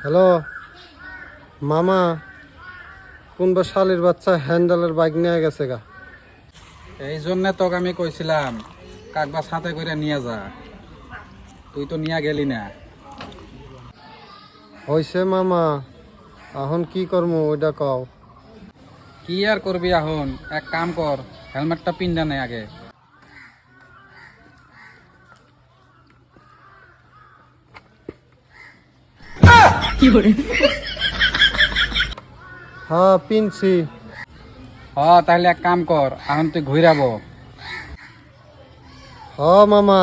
Hello মামা, কোনবা শালির বাচ্চা হ্যান্ডেলের বাইক নিয়ে গেছে গা। এই জন্য তোকে আমি কইছিলাম কাকবা সাথে করে নিয়ে যা, তুই তো নিয়ে গেলি না। হইছে মামা, এখন কি করবো ওইটা কও। কি আর করবি এখন, এক কাম কর, হেলমেটটা পিন্দা নে আগে। হ্যাঁ পিনছি। তাহলে এক কাম কর, এখন তুই ঘুরাবো। মামা